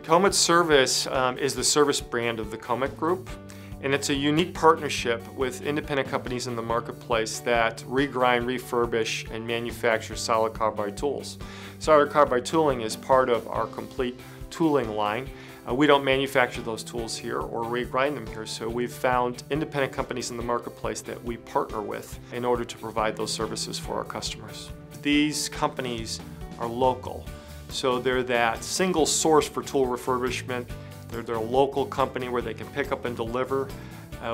KOMET Service is the service brand of the KOMET Group, and it's a unique partnership with independent companies in the marketplace that regrind, refurbish, and manufacture solid carbide tools. Solid carbide tooling is part of our complete tooling line. We don't manufacture those tools here or regrind them here, so we've found independent companies in the marketplace that we partner with in order to provide those services for our customers. These companies are local. So they're that single source for tool refurbishment. They're a local company where they can pick up and deliver,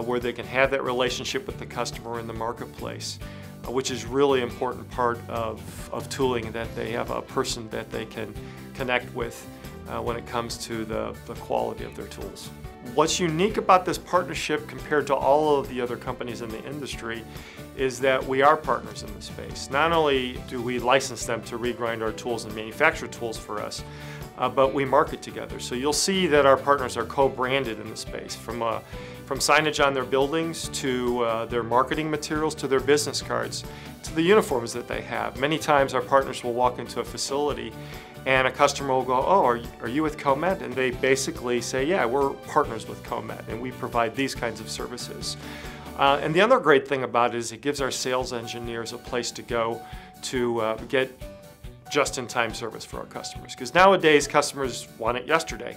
where they can have that relationship with the customer in the marketplace, which is really important part of tooling, that they have a person that they can connect with when it comes to the quality of their tools. What's unique about this partnership compared to all of the other companies in the industry is that we are partners in the space. Not only do we license them to regrind our tools and manufacture tools for us, but we market together. So you'll see that our partners are co-branded in the space, from signage on their buildings to their marketing materials to their business cards to the uniforms that they have. Many times our partners will walk into a facility and a customer will go, "Oh, are you with KOMET?" And they basically say, "Yeah, we're partners with KOMET and we provide these kinds of services." And the other great thing about it is it gives our sales engineers a place to go to get just-in-time service for our customers. Because nowadays customers want it yesterday.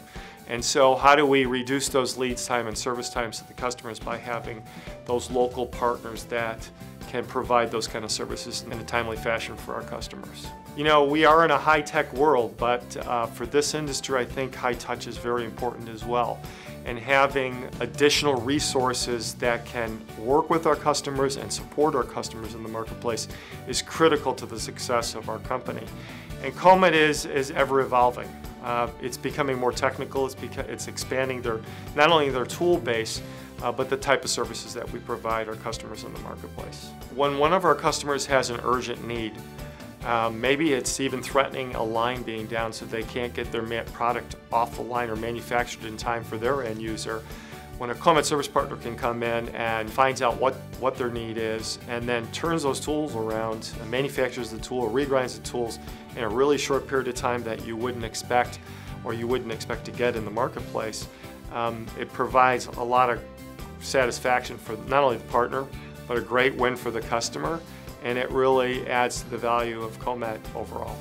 And so how do we reduce those lead time and service times to the customers? By having those local partners that can provide those kind of services in a timely fashion for our customers. You know, we are in a high-tech world, but for this industry I think high touch is very important as well. And having additional resources that can work with our customers and support our customers in the marketplace is critical to the success of our company. And KOMET is ever evolving. It's becoming more technical, it's expanding not only their tool base, but the type of services that we provide our customers in the marketplace. When one of our customers has an urgent need, maybe it's even threatening a line being down so they can't get their product off the line or manufactured in time for their end user. When a KOMET service partner can come in and finds out what their need is and then turns those tools around and manufactures the tool or regrinds the tools in a really short period of time that you wouldn't expect or you wouldn't expect to get in the marketplace, it provides a lot of satisfaction for not only the partner, but a great win for the customer, and it really adds to the value of KOMET overall.